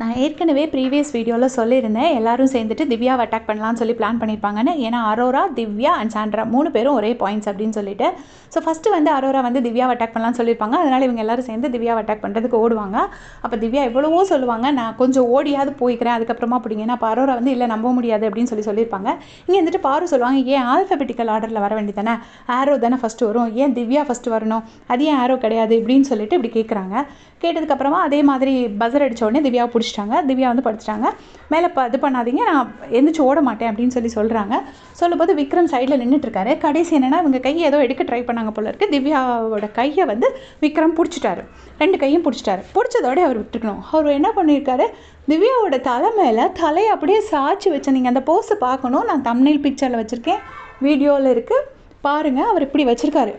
நான் ஏற்கனவே ப்ரீவியஸ் வீடியோவில் சொல்லியிருந்தேன் எல்லாரும் சேர்ந்துட்டு திவ்யாவை அட்டாக் பண்ணலான்னு சொல்லி பிளான் பண்ணியிருப்பாங்கன்னு. ஏன்னா அரோரா, திவ்யா அண்ட் சாண்ட்ரா 3 பேரும் ஒரே பாயிண்ட்ஸ் அப்படின்னு சொல்லிட்டு. ஸோ ஃபஸ்ட்டு வந்து அரோரா வந்து திவ்யாவை அட்டாக் பண்ணலான்னு சொல்லியிருப்பாங்க. அதனால் இவங்க எல்லாரும் சேர்ந்து திவ்யாவை அட்டாக் பண்ணுறதுக்கு ஓடுவாங்க. அப்போ திவ்யா எவ்வளவோ சொல்லுவாங்க, நான் கொஞ்சம் ஓடியாவது போய்க்கிறேன் அதுக்கப்புறமா பிடிங்கன்னா. அப்போ அரோரா வந்து இல்லை நம்ப முடியாது அப்படின்னு சொல்லியிருப்பாங்க. இங்கே வந்துட்டு பாரு சொல்லுவாங்க, ஏன் ஆல்ஃபபெட்டிக்கல் ஆர்டரில் வர வேண்டி தானே, ஆரோ தானே ஃபஸ்ட்டு வரும், ஏன் திவ்யா ஃபஸ்ட்டு வரணும், அது ஏன் ஆரோ கிடையாது இப்படின்னு சொல்லிட்டு இப்படி கேட்குறாங்க. கேட்டதுக்கப்புறமா அதே மாதிரி பஸர் அடித்த உடனே திவ்யாவை பிடிச்சிட்டாங்க. திவ்யா வந்து படுத்துட்டாங்க. மேலே இது பண்ணாதீங்க, நான் எந்திரிச்சு ஓட மாட்டேன் அப்படின்னு சொல்கிறாங்க. சொல்லும்போது விக்ரம் சைடில் நின்றுட்டுருக்காரு. கடைசி என்னென்னா இவங்க கையை ஏதோ எடுக்க ட்ரை பண்ணாங்க போல இருக்குது. திவ்யாவோட கையை வந்து விக்ரம் பிடிச்சிட்டாரு. 2 கையும் பிடிச்சிட்டாரு. பிடிச்சதோட அவர் விட்டுருக்கணும். அவர் என்ன பண்ணியிருக்காரு, திவ்யாவோட தலை மேலே தலையை அப்படியே சாய்ச்சி வச்சு, நீங்கள் அந்த போஸை பார்க்கணும், நான் தம்ப்நெயில் பிக்சரில் வச்சுருக்கேன், வீடியோவில் இருக்குது பாருங்கள். அவர் இப்படி வச்சுருக்காரு.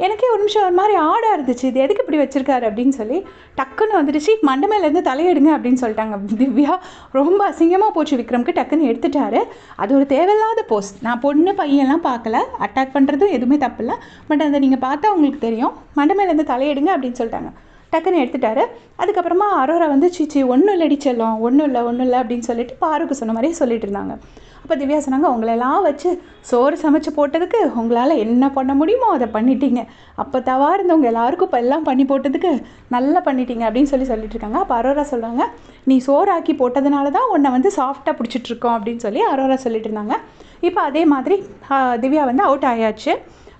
எனக்கே ஒரு நிமிஷம் ஒரு மாதிரி ஆடாக இருந்துச்சு, இது எதுக்கு இப்படி வச்சுருக்காரு அப்படின்னு சொல்லி. டக்குன்னு வந்துடுச்சு, மண்டை மேலேருந்து தலையெடுங்க அப்படின்னு சொல்லிட்டாங்க. திவ்யா ரொம்ப அசிங்கமாக போச்சு விக்ரம்க்கு. டக்குன்னு எடுத்துட்டாரு. அது ஒரு தேவையில்லாத போஸ்ட். நான் பொண்ணு பையன்லாம் பார்க்கல, அட்டாக் பண்ணுறதும் எதுவுமே தப்பு இல்லை. பட் அதை நீங்கள் பார்த்தா உங்களுக்கு தெரியும். மண்டை மேலேருந்து தலையெடுங்க அப்படின்னு சொல்லிட்டாங்க. டக்குன்னு எடுத்துட்டாரு. அதுக்கப்புறமா அரோரா வந்து சீச்சி ஒன்றும் இல்லடி செல்லம், ஒன்றும் இல்லை அப்படின்னு சொல்லிட்டு பாருக்கு சொன்ன மாதிரியே சொல்லிட்டு இருந்தாங்க. அப்போ திவ்யா சொன்னாங்க, உங்களெல்லாம் வச்சு சோறு சமைச்சு போட்டதுக்கு உங்களால் என்ன பண்ண முடியுமோ அதை பண்ணிட்டீங்க. அப்போ தவா இருந்தவங்க எல்லாருக்கும் இப்போ எல்லாம் பண்ணி போட்டதுக்கு நல்லா பண்ணிட்டீங்க அப்படின்னு சொல்லிட்டு இருக்காங்க. அப்போ அரோரா சொல்கிறாங்க, நீ சோறு ஆக்கி போட்டதுனால தான் உன்னை வந்து சாஃப்டாக பிடிச்சிட்ருக்கோம் அப்படின்னு சொல்லி அரோரா சொல்லிட்டு இருந்தாங்க. இப்போ அதே மாதிரி திவ்யா வந்து அவுட் ஆயாச்சு.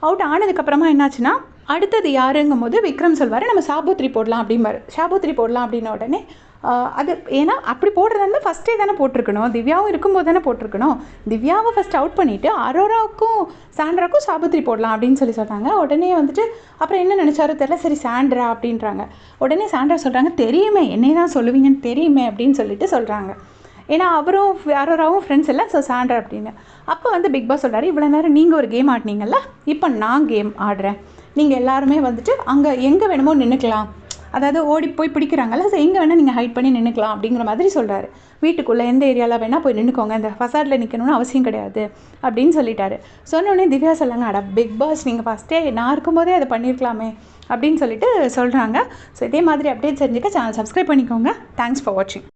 அவுட் ஆனதுக்கப்புறமா என்னாச்சுன்னா, அடுத்தது யாருங்கும் போது விக்ரம் சொல்வார், நம்ம சாபுத்ரி போடலாம் அப்படிம்பாரு. சாபுத்ரி போடலாம் அப்படின்ன உடனே அது ஏன்னா அப்படி போடுறதா ஃபஸ்ட்டே தானே போட்டிருக்கணும், திவ்யாவும் இருக்கும்போது தானே போட்டிருக்கணும். திவ்யாவை ஃபஸ்ட் அவுட் பண்ணிவிட்டு அரோராவுக்கும் சாண்ட்ராவுக்கும் சாபுத்ரி போடலாம் அப்படின்னு சொல்கிறாங்க. உடனே வந்துட்டு அப்புறம் என்ன நினச்சாரோ தெரியல, சரி சாண்ட்ரா அப்படின்றாங்க. உடனே சாண்ட்ரா சொல்கிறாங்க, தெரியுமே என்னை தான் சொல்லுவீங்கன்னு தெரியுமே அப்படின்னு சொல்கிறாங்க. ஏன்னா அவரும் அரோராவும் ஃப்ரெண்ட்ஸ் இல்லை, ஸோ சாண்ட்ரா அப்படின்னு. அப்போ வந்து பிக் பாஸ் சொல்கிறாரு, இவ்வளோ நேரம் நீங்கள் ஒரு கேம் ஆடினீங்கல்ல, இப்போ நான் கேம் ஆடுறேன், நீங்கள் எல்லாருமே வந்துட்டு அங்கே எங்கே வேணுமோ நின்றுக்கலாம், அதாவது ஓடி போய் பிடிக்கிறாங்கல்ல, ஸோ எங்கே வேணால் நீங்கள் ஹைட் பண்ணி நின்றுக்கலாம் அப்படிங்கிற மாதிரி சொல்கிறாரு. வீட்டுக்குள்ளே எந்த ஏரியாவில் வேணால் போய் நின்றுக்கோங்க, இந்த ஃபசாடில் நிற்கணும்னு அவசியம் கிடையாது அப்படின்னு சொல்லிட்டாரு. சொன்னோடனே திவ்யா சொல்லாங்க, அட பிக் பாஸ் நீங்கள் ஃபஸ்ட்டே நான் இருக்கும்போதே அதை பண்ணியிருக்கலாமே அப்படின்னு சொல்லிட்டு சொல்கிறாங்க. ஸோ இதே மாதிரி அப்டேட் தெரிஞ்சுக்க சேனல் சப்ஸ்கிரைப் பண்ணிக்கோங்க. தேங்க்ஸ் ஃபார் வாட்சிங்.